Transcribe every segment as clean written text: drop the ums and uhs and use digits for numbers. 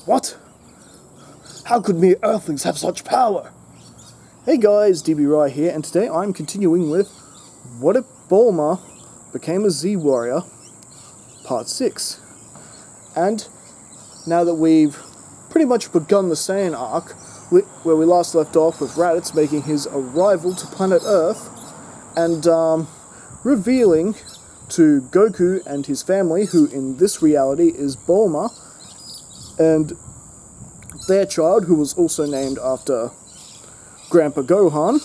What? How could mere Earthlings have such power? Hey guys, DB Rai here, and today I'm continuing with What If Bulma Became a Z-Warrior, Part 6. And now that we've pretty much begun the Saiyan arc, where we last left off with Raditz making his arrival to planet Earth, and revealing to Goku and his family, who in this reality is Bulma, and their child, who was also named after Grandpa Gohan.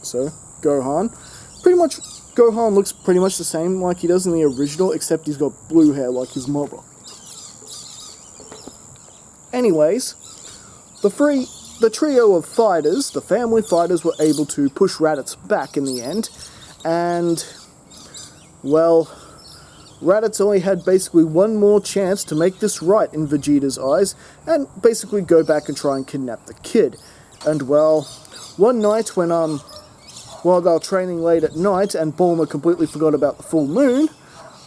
So, Gohan. Pretty much, Gohan looks pretty much the same like he does in the original, except he's got blue hair like his mother. Anyways, the trio of fighters, the family fighters, were able to push Raditz back in the end, and, well, Raditz only had basically one more chance to make this right in Vegeta's eyes, and basically go back and try and kidnap the kid. And, well, one night when, while they were training late at night, and Bulma completely forgot about the full moon,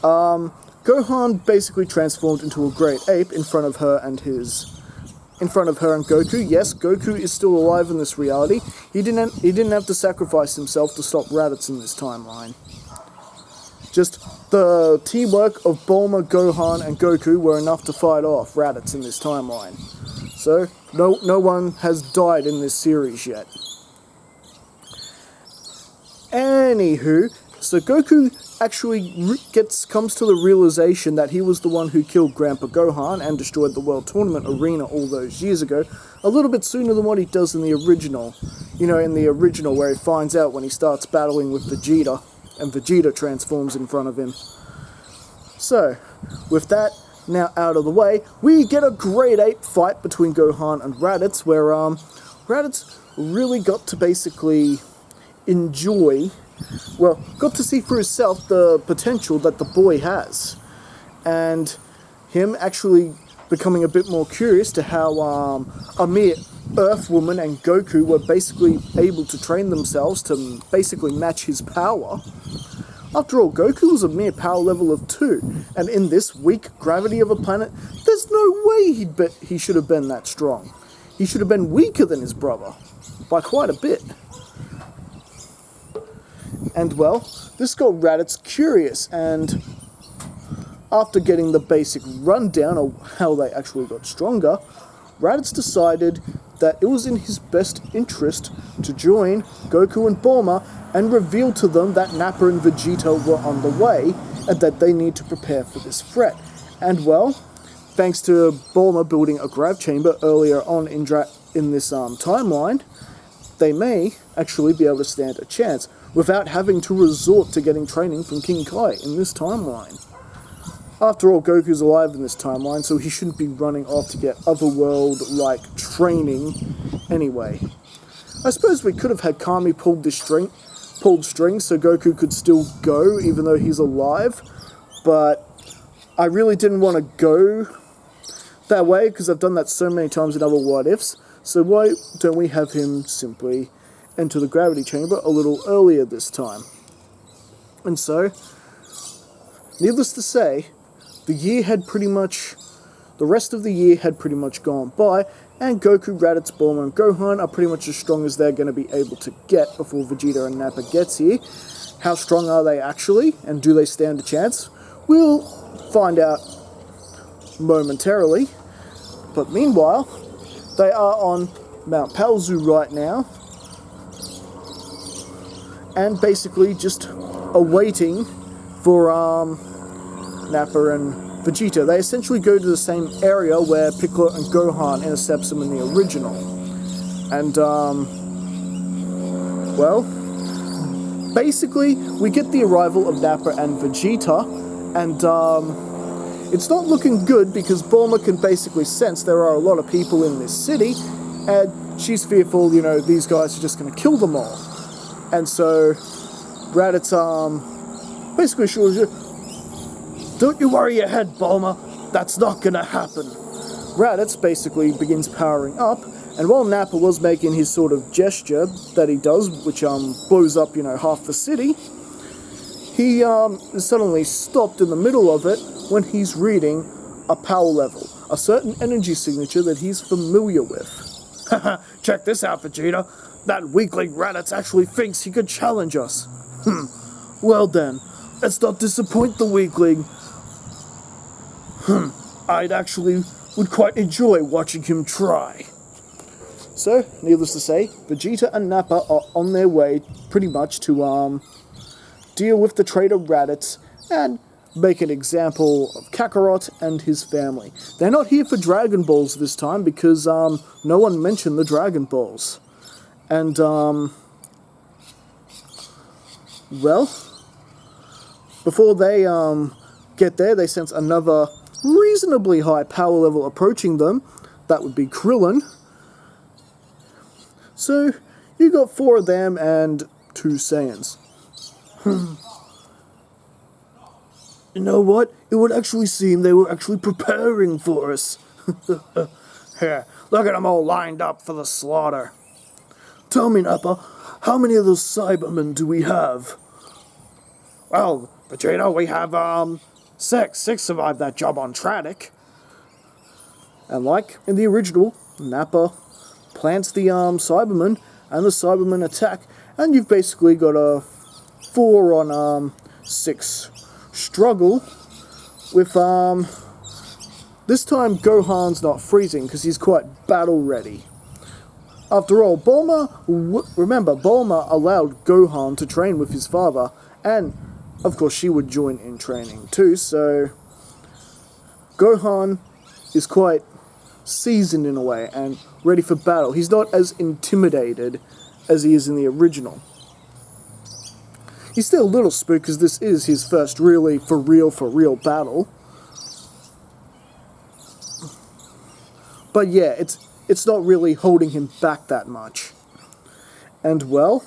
Gohan basically transformed into a great ape in front of her and Goku. Yes, Goku is still alive in this reality. He didn't have to sacrifice himself to stop Raditz in this timeline. Just the teamwork of Bulma, Gohan, and Goku were enough to fight off Raditz in this timeline. So, no one has died in this series yet. Anywho, so Goku actually comes to the realization that he was the one who killed Grandpa Gohan and destroyed the World Tournament Arena all those years ago, a little bit sooner than what he does in the original. You know, in the original where he finds out when he starts battling with Vegeta, and Vegeta transforms in front of him. So, with that now out of the way, we get a grade 8 fight between Gohan and Raditz, where Raditz really got to basically enjoy, well, got to see for himself the potential that the boy has, and him actually becoming a bit more curious to how a mere Earth woman and Goku were basically able to train themselves to basically match his power. After all, Goku was a mere power level of 2, and in this weak gravity of a planet, there's no way he should have been that strong. He should have been weaker than his brother, by quite a bit. And well, this got Raditz curious, and after getting the basic rundown of how they actually got stronger, Raditz decided that it was in his best interest to join Goku and Bulma and reveal to them that Nappa and Vegeta were on the way and that they need to prepare for this threat. And well, thanks to Bulma building a grav chamber earlier on in this timeline, they may actually be able to stand a chance without having to resort to getting training from King Kai in this timeline. After all, Goku's alive in this timeline, so he shouldn't be running off to get otherworld-like training anyway. I suppose we could have had Kami pulled strings so Goku could still go, even though he's alive, but I really didn't want to go that way, because I've done that so many times in other what-ifs, so why don't we have him simply enter the gravity chamber a little earlier this time? And so, needless to say, the rest of the year had pretty much gone by, and Goku, Raditz, Bulma, and Gohan are pretty much as strong as they're going to be able to get before Vegeta and Nappa gets here. How strong are they actually, and do they stand a chance? We'll find out momentarily, but meanwhile, they are on Mount Palzu right now, and basically just awaiting for Nappa and Vegeta. They essentially go to the same area where Piccolo and Gohan intercepts them in the original. And, well, basically, we get the arrival of Nappa and Vegeta, and, it's not looking good because Bulma can basically sense there are a lot of people in this city, and she's fearful, you know, these guys are just going to kill them all. And so, Raditz, basically assures you, "Don't you worry your head, Bulma, that's not gonna happen." Raditz basically begins powering up, and while Nappa was making his sort of gesture that he does, which blows up, you know, half the city, he suddenly stopped in the middle of it when he's reading a power level. a certain energy signature that he's familiar with. Haha, check this out, Vegeta. That weakling Raditz actually thinks he could challenge us. Well then, let's not disappoint the weakling. I'd actually would quite enjoy watching him try. So, needless to say, Vegeta and Nappa are on their way pretty much to deal with the traitor Raditz and make an example of Kakarot and his family. They're not here for Dragon Balls this time because no one mentioned the Dragon Balls. And well, before they get there, they sense another reasonably high power level approaching them. That would be Krillin. So, you got 4 of them and 2 Saiyans. You know what? It would actually seem they were actually preparing for us. Here, look at them all lined up for the slaughter. Tell me, Nappa, how many of those Cybermen do we have? Well, Vegeta, we have, 6. 6 survived that job on Tradic. And like in the original, Nappa plants the Cybermen, and the Cybermen attack, and you've basically got a 4 on 6 struggle with this time Gohan's not freezing because he's quite battle ready. After all, remember Bulma allowed Gohan to train with his father, and of course she would join in training too, so Gohan is quite seasoned in a way and ready for battle. He's not as intimidated as he is in the original. He's still a little spooked because this is his first really for real battle. But yeah, it's not really holding him back that much. And well,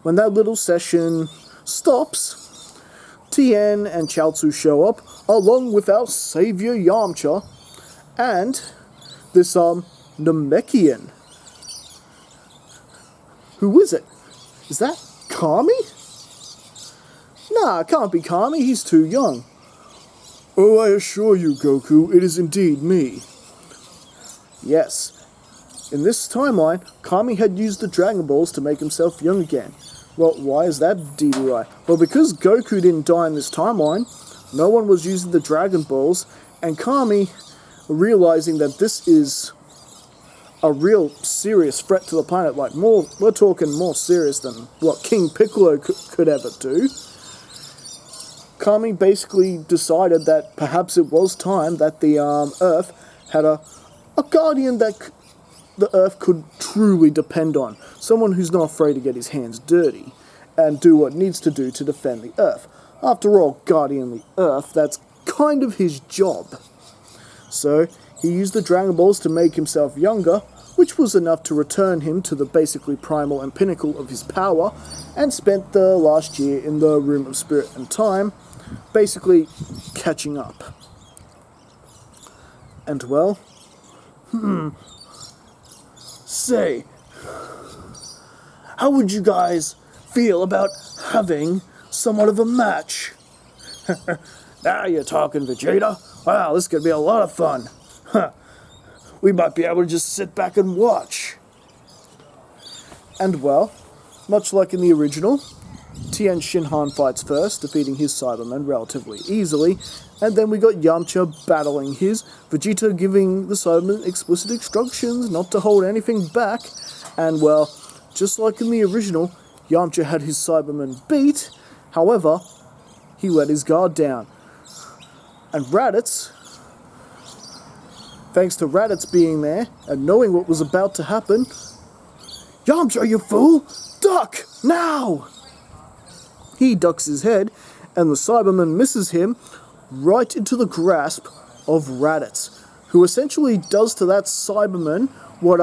when that little session stops, Tien and Chaozu show up along with our savior Yamcha and this Namekian. Who is it? Is that Kami? Nah, it can't be Kami, he's too young. Oh, I assure you, Goku, it is indeed me. Yes. In this timeline, Kami had used the Dragon Balls to make himself young again. Well, why is that DDI? Well, because Goku didn't die in this timeline, no one was using the Dragon Balls, and Kami, realizing that this is a real serious threat to the planet, like we're talking more serious than what King Piccolo could ever do, Kami basically decided that perhaps it was time that the Earth had a guardian that the Earth could truly depend on. Someone who's not afraid to get his hands dirty and do what needs to do to defend the Earth. After all, guardian the Earth, that's kind of his job. So, he used the Dragon Balls to make himself younger, which was enough to return him to the basically primal and pinnacle of his power, and spent the last year in the Room of Spirit and Time, basically catching up. And well, Say, how would you guys feel about having somewhat of a match? Now you're talking, Vegeta. Wow, this could be a lot of fun. We might be able to just sit back and watch. And well, much like in the original, Tien Shinhan fights first, defeating his Cybermen relatively easily, and then we got Yamcha battling his, Vegeta giving the Cybermen explicit instructions not to hold anything back, and well, just like in the original, Yamcha had his Cybermen beat, however, he let his guard down. And Raditz, thanks to Raditz being there, and knowing what was about to happen, Yamcha, you fool! Duck! Now! He ducks his head, and the Cyberman misses him right into the grasp of Raditz, who essentially does to that Cyberman what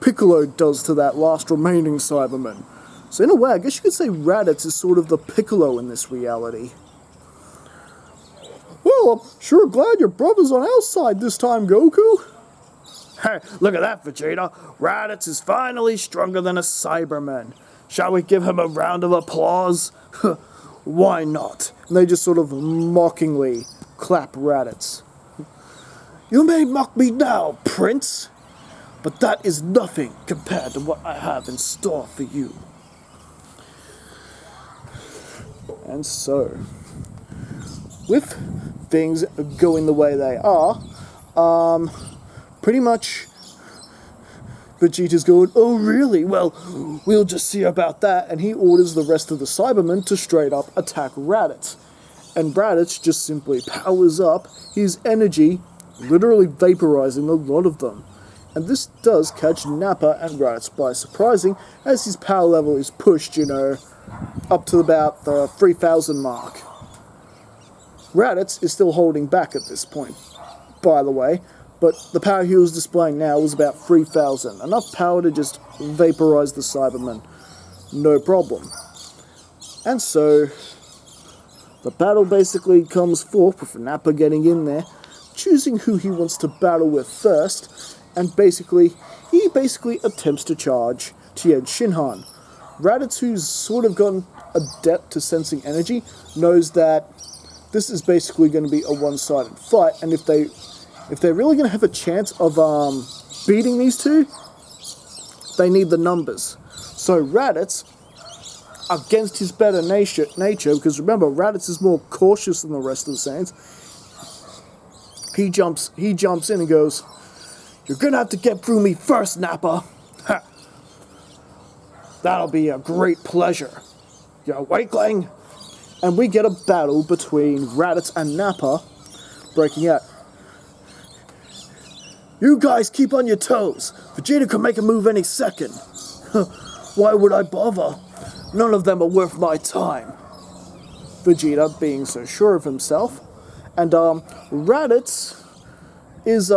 Piccolo does to that last remaining Cyberman. So in a way, I guess you could say Raditz is sort of the Piccolo in this reality. Well, I'm sure glad your brother's on our side this time, Goku. Hey, look at that, Vegeta. Raditz is finally stronger than a Cyberman. Shall we give him a round of applause? Why not? And they just sort of mockingly clap Raditz. You may mock me now, Prince, but that is nothing compared to what I have in store for you. And so, with things going the way they are, pretty much Vegeta's going, oh really? Well, we'll just see about that. And he orders the rest of the Cybermen to straight up attack Raditz. And Raditz just simply powers up his energy, literally vaporizing a lot of them. And this does catch Nappa and Raditz by surprising, as his power level is pushed, up to about the 3,000 mark. Raditz is still holding back at this point, by the way, but the power he was displaying now was about 3,000. Enough power to just vaporize the Cybermen. No problem. And so, the battle basically comes forth with Nappa getting in there, choosing who he wants to battle with first, and he basically attempts to charge Tien Shinhan. Raditz, who's sort of gotten adept to sensing energy, knows that this is basically going to be a one-sided fight, and if they're really going to have a chance of beating these two, they need the numbers. So Raditz, against his better nature, because remember, Raditz is more cautious than the rest of the Saiyans, he jumps in and goes, "You're going to have to get through me first, Nappa." Ha. "That'll be a great pleasure, you weakling." And we get a battle between Raditz and Nappa breaking out. "You guys keep on your toes. Vegeta could make a move any second." "Why would I bother? None of them are worth my time." Vegeta being so sure of himself. And Raditz is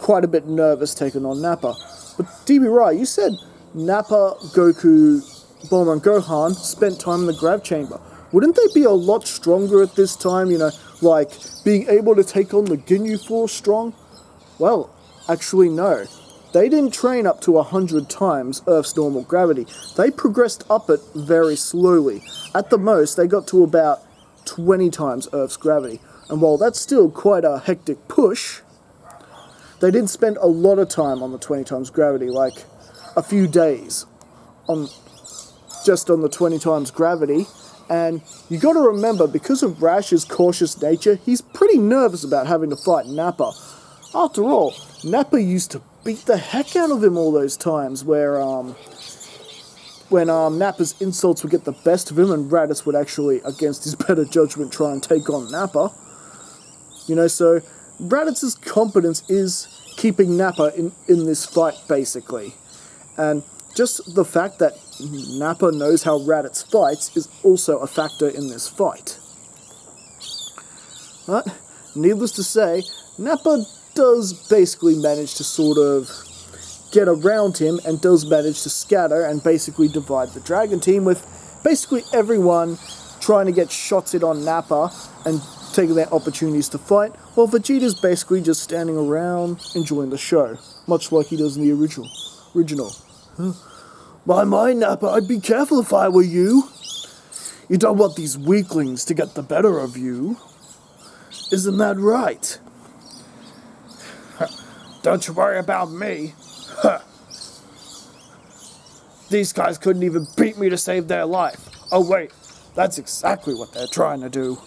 quite a bit nervous taking on Nappa. But DB Rai, you said Nappa, Goku, Bulma and Gohan spent time in the Grav Chamber. Wouldn't they be a lot stronger at this time, like being able to take on the Ginyu Force strong? Well, actually no. They didn't train up to 100 times Earth's normal gravity. They progressed up it very slowly. At the most, they got to about 20 times Earth's gravity. And while that's still quite a hectic push, they didn't spend a lot of time on the 20 times gravity, like a few days just on the 20 times gravity. And you got to remember, because of Rash's cautious nature, he's pretty nervous about having to fight Nappa. After all, Nappa used to beat the heck out of him all those times where when Nappa's insults would get the best of him and Raditz would actually, against his better judgment, try and take on Nappa. So Raditz's competence is keeping Nappa in this fight, basically. And just the fact that Nappa knows how Raditz fights is also a factor in this fight. But, needless to say, Nappa does basically manage to sort of get around him and does manage to scatter and basically divide the Dragon Team, with basically everyone trying to get shots in on Nappa and taking their opportunities to fight, while Vegeta's basically just standing around enjoying the show, much like he does in the original. My Nappa, I'd be careful if I were you. You don't want these weaklings to get the better of you. Isn't that right? Don't you worry about me. These guys couldn't even beat me to save their life. Oh wait, that's exactly what they're trying to do.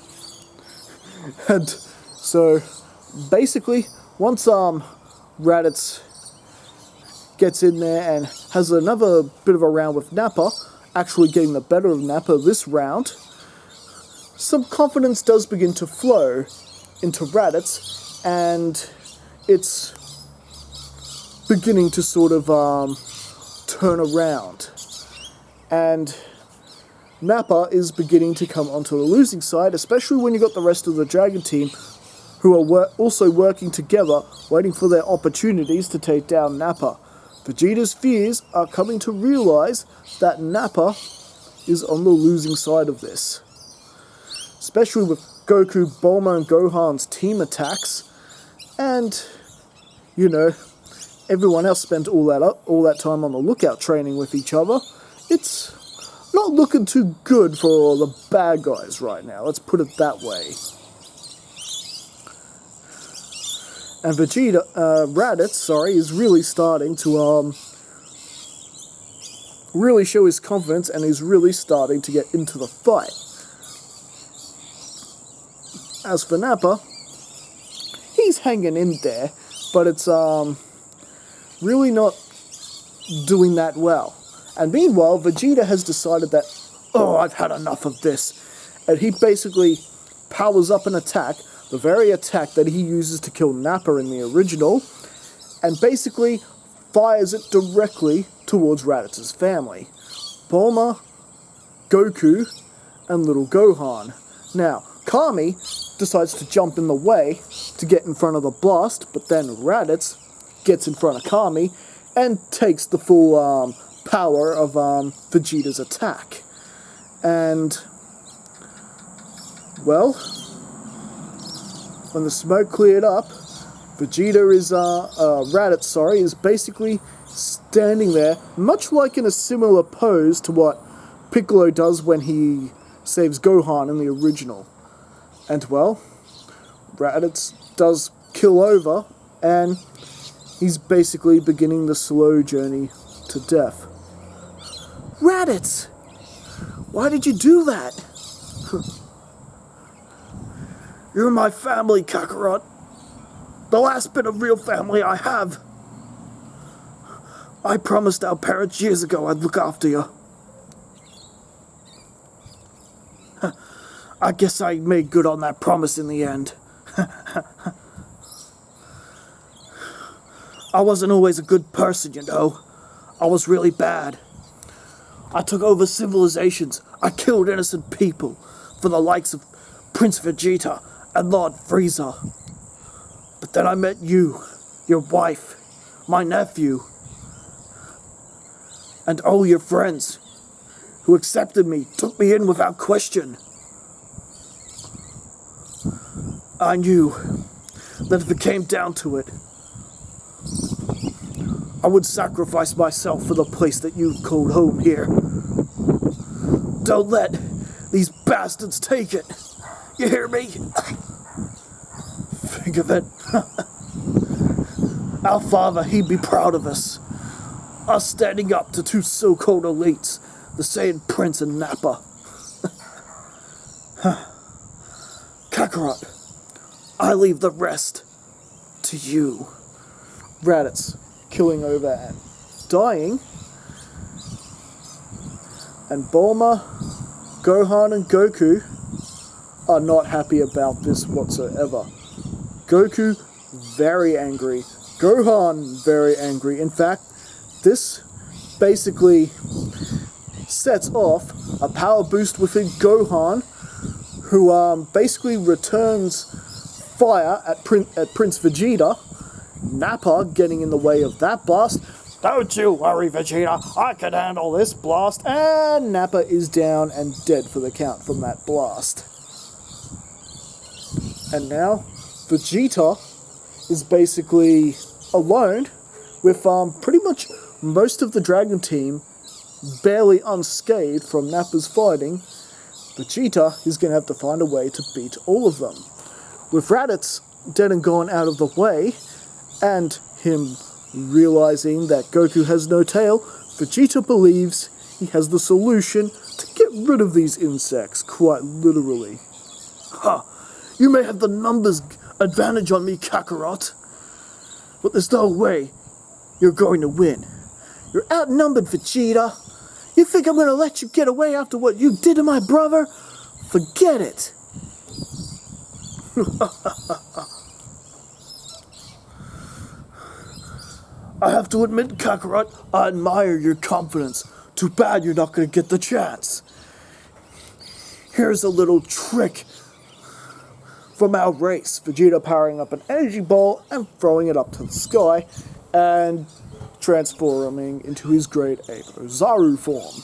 And so, basically, once Raditz gets in there and has another bit of a round with Nappa, actually getting the better of Nappa this round, some confidence does begin to flow into Raditz, and it's beginning to sort of turn around. And Nappa is beginning to come onto the losing side, especially when you got the rest of the Dragon Team who are also working together, waiting for their opportunities to take down Nappa. Vegeta's fears are coming to realize that Nappa is on the losing side of this. Especially with Goku, Bulma, and Gohan's team attacks, and, everyone else spent all that time on the lookout training with each other. It's not looking too good for the bad guys right now, let's put it that way. And Raditz, is really starting to really show his confidence, and he's really starting to get into the fight. As for Nappa, he's hanging in there, but it's really not doing that well. And meanwhile, Vegeta has decided that, I've had enough of this. And he basically powers up an attack, the very attack that he uses to kill Nappa in the original, and basically fires it directly towards Raditz's family. Bulma, Goku, and little Gohan. Now, Kami decides to jump in the way to get in front of the blast, but then Raditz gets in front of Kami and takes the full power of Vegeta's attack. And, well, when the smoke cleared up, Raditz is basically standing there, much like in a similar pose to what Piccolo does when he saves Gohan in the original. And, well, Raditz does kill over, and he's basically beginning the slow journey to death. Raditz! Why did you do that? You're my family, Kakarot. The last bit of real family I have. I promised our parents years ago I'd look after you. I guess I made good on that promise in the end. I wasn't always a good person, you know. I was really bad. I took over civilizations. I killed innocent people for the likes of Prince Vegeta and Lord Frieza. But then I met you, your wife, my nephew, and all your friends who accepted me, took me in without question. I knew that if it came down to it, I would sacrifice myself for the place that you've called home here. Don't let these bastards take it. You hear me? Think of it. Our father, he'd be proud of us. Us standing up to two so-called elites, the Saiyan Prince and Nappa. Kakarot, I leave the rest to you. Raditz killing over and dying. And Bulma, Gohan, and Goku are not happy about this whatsoever. Goku, very angry. Gohan, very angry. In fact, this basically sets off a power boost within Gohan, who basically returns fire at Prince Vegeta. Nappa getting in the way of that blast. Don't you worry, Vegeta, I can handle this blast. And Nappa is down and dead for the count from that blast. And now, Vegeta is basically alone with pretty much most of the Dragon Team barely unscathed from Nappa's fighting. Vegeta is going to have to find a way to beat all of them. With Raditz dead and gone out of the way, and him realizing that Goku has no tail, Vegeta believes he has the solution to get rid of these insects, quite literally. Ha! You may have the numbers advantage on me, Kakarot, but there's no way you're going to win. You're outnumbered, Vegeta. You think I'm going to let you get away after what you did to my brother? Forget it. I have to admit, Kakarot, I admire your confidence. Too bad you're not going to get the chance. Here's a little trick from our race. Vegeta powering up an energy ball and throwing it up to the sky and transforming into his great ape, Zaru form.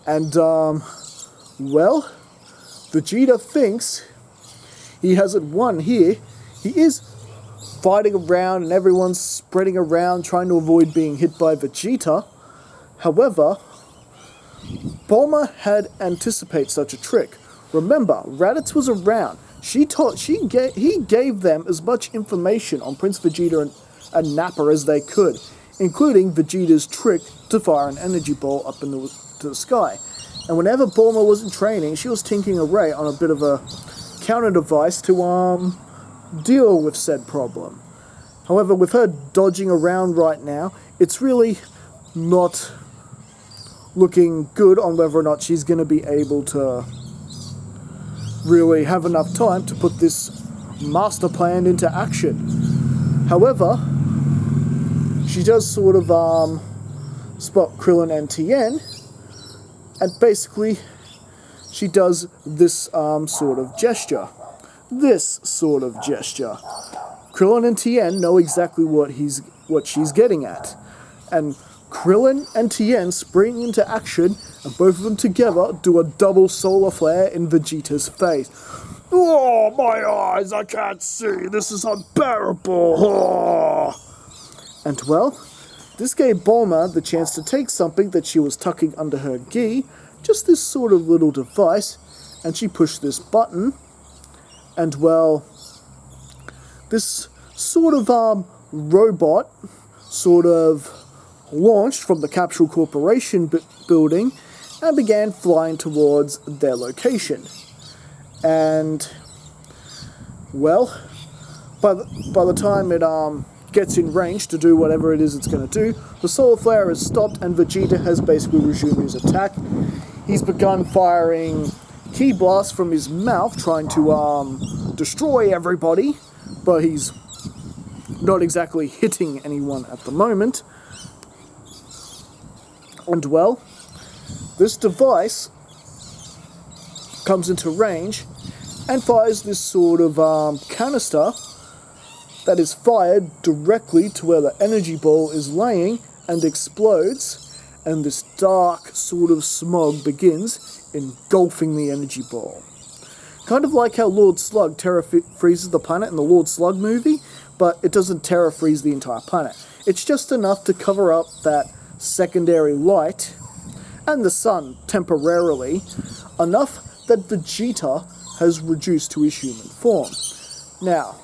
And, well, Vegeta thinks he has it won here. He is fighting around and everyone's spreading around trying to avoid being hit by Vegeta. However, Bulma had anticipated such a trick. Remember, Raditz was around. he gave them as much information on Prince Vegeta and Nappa as they could, including Vegeta's trick to fire an energy ball up to the sky. And whenever Bulma was in training, she was tinkering away on a bit of a counter device to deal with said problem. However, with her dodging around right now, it's really not looking good on whether or not she's going to be able to really have enough time to put this master plan into action. However, she does sort of spot Krillin and Tien, and basically she does this sort of gesture. This sort of gesture. Krillin and Tien know exactly what she's getting at. And Krillin and Tien spring into action, and both of them together do a double solar flare in Vegeta's face. Oh, my eyes, I can't see. This is unbearable. Oh. And well, this gave Bulma the chance to take something that she was tucking under her gi, just this sort of little device, and she pushed this button, and well, this sort of robot sort of launched from the Capsule Corporation building and began flying towards their location. And well, by the time it gets in range to do whatever it is it's going to do, the solar flare has stopped and Vegeta has basically resumed his attack. He's begun firing ki blasts from his mouth, trying to destroy everybody, but he's not exactly hitting anyone at the moment. And well, this device comes into range and fires this sort of canister that is fired directly to where the energy ball is laying and explodes, and this dark sort of smog begins engulfing the energy ball. Kind of like how Lord Slug freezes the planet in the Lord Slug movie, but it doesn't freeze the entire planet. It's just enough to cover up that secondary light and the sun temporarily, enough that Vegeta has reduced to his human form. Now,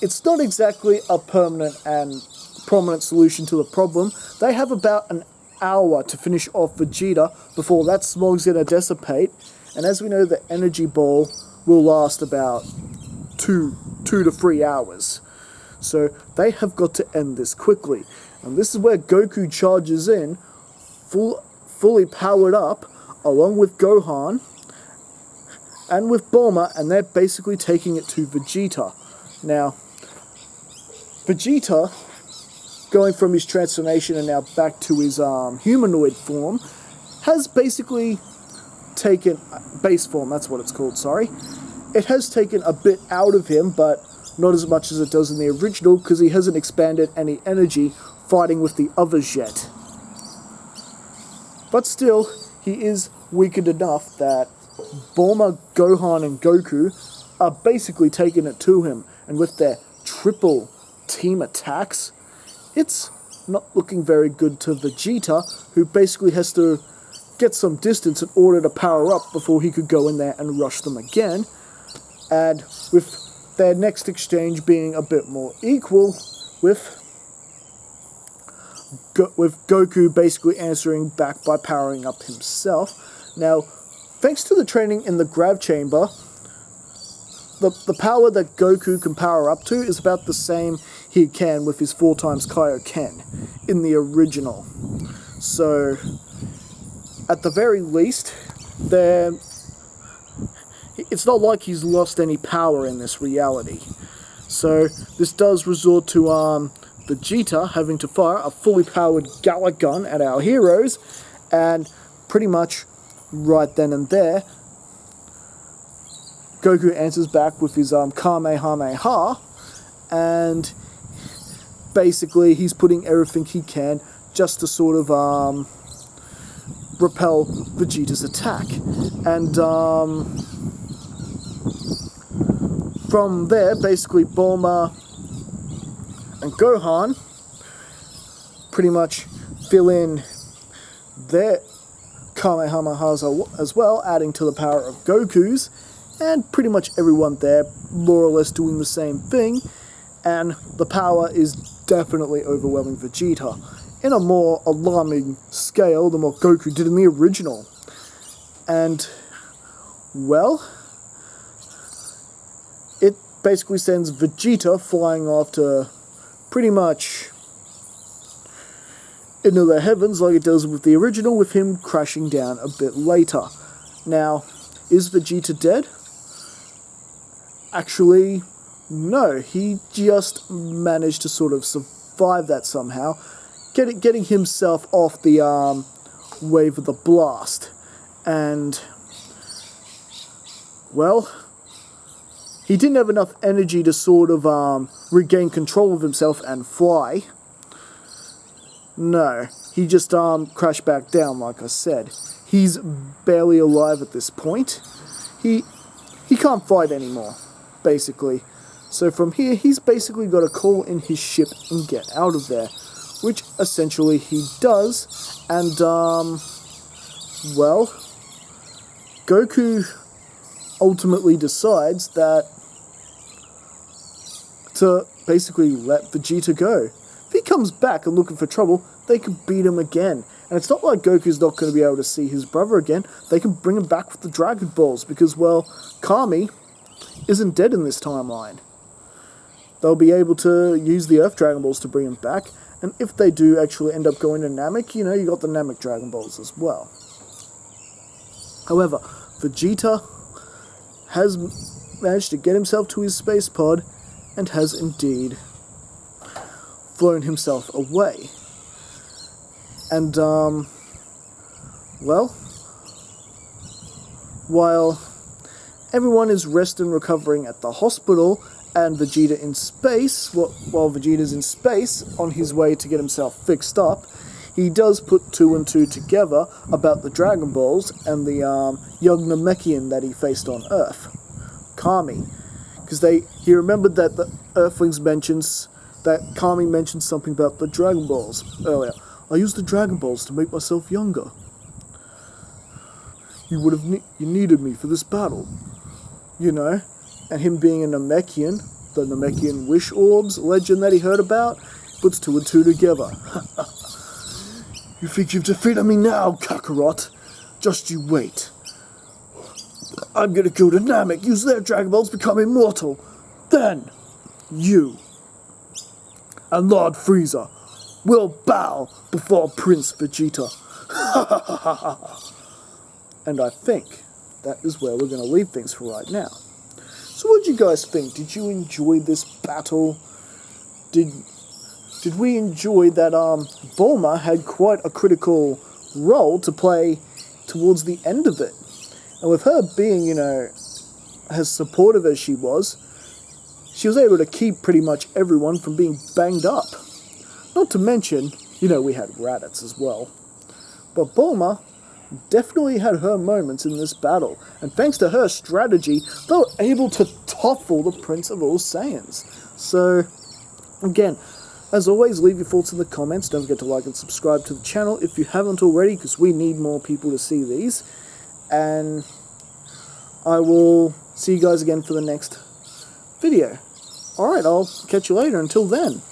it's not exactly a permanent and prominent solution to the problem. They have about an hour to finish off Vegeta before that smog's going to dissipate, and as we know, the energy ball will last about 2 to 3 hours. So they have got to end this quickly. And this is where Goku charges in, fully powered up, along with Gohan and with Bulma, and they're basically taking it to Vegeta. Now, Vegeta, going from his transformation and now back to his humanoid form, has basically taken... base form, that's what it's called, sorry. It has taken a bit out of him, but not as much as it does in the original, because he hasn't expanded any energy fighting with the others yet. But still, he is weakened enough that Bulma, Gohan, and Goku are basically taking it to him, and with their triple team attacks, it's not looking very good to Vegeta, who basically has to get some distance in order to power up before he could go in there and rush them again. And with their next exchange being a bit more equal, with Goku basically answering back by powering up himself. Now, thanks to the training in the Grav Chamber, the power that Goku can power up to is about the same he can with his 4x Kaioken in the original. So, at the very least, it's not like he's lost any power in this reality. So, this does resort to Vegeta having to fire a fully powered Gala gun at our heroes, and pretty much right then and there, Goku answers back with his Kamehameha, and basically he's putting everything he can just to sort of repel Vegeta's attack. And from there, basically Bulma and Gohan pretty much fill in Kamehamehas as well, adding to the power of Goku's, and pretty much everyone there more or less doing the same thing, and the power is definitely overwhelming Vegeta in a more alarming scale than what Goku did in the original. And, well, it basically sends Vegeta flying off to pretty much into the heavens like it does with the original, with him crashing down a bit later. Now, is Vegeta dead? Actually, no. He just managed to sort of survive that somehow, getting himself off the wave of the blast. And, well, he didn't have enough energy to sort of regain control of himself and fly. No, he just crashed back down, like I said. He's barely alive at this point. He can't fight anymore, basically. So from here, he's basically got to call in his ship and get out of there, which essentially he does. And, well, Goku ultimately decides that to basically let Vegeta go. If he comes back and looking for trouble, they can beat him again. And it's not like Goku's not going to be able to see his brother again. They can bring him back with the Dragon Balls because, well, Kami isn't dead in this timeline. They'll be able to use the Earth Dragon Balls to bring him back. And if they do actually end up going to Namek, you know, you got the Namek Dragon Balls as well. However, Vegeta has managed to get himself to his space pod and has indeed flown himself away. And, well, while everyone is resting and recovering at the hospital, and Vegeta in space, while Vegeta's in space, on his way to get himself fixed up, he does put 2 and 2 together about the Dragon Balls and the young Namekian that he faced on Earth, Kami. Because he remembered that the Earthlings mentions that Kami mentioned something about the Dragon Balls earlier. I used the Dragon Balls to make myself younger. You needed me for this battle, you know. And him being a Namekian, the Namekian Wish Orbs legend that he heard about, puts 2 and 2 together. You think you've defeated me now, Kakarot? Just you wait. I'm gonna go to Namek, use their Dragon Balls, become immortal. Then, you and Lord Frieza will bow before Prince Vegeta. And I think that is where we're going to leave things for right now. So what did you guys think? Did you enjoy this battle? Did we enjoy that Bulma had quite a critical role to play towards the end of it? And with her being, you know, as supportive as she was able to keep pretty much everyone from being banged up. Not to mention, you know, we had Raditz as well. But Bulma definitely had her moments in this battle, and thanks to her strategy, they were able to topple the Prince of All Saiyans. So, again, as always, leave your thoughts in the comments. Don't forget to like and subscribe to the channel if you haven't already, because we need more people to see these. And I will see you guys again for the next video. Alright, I'll catch you later. Until then.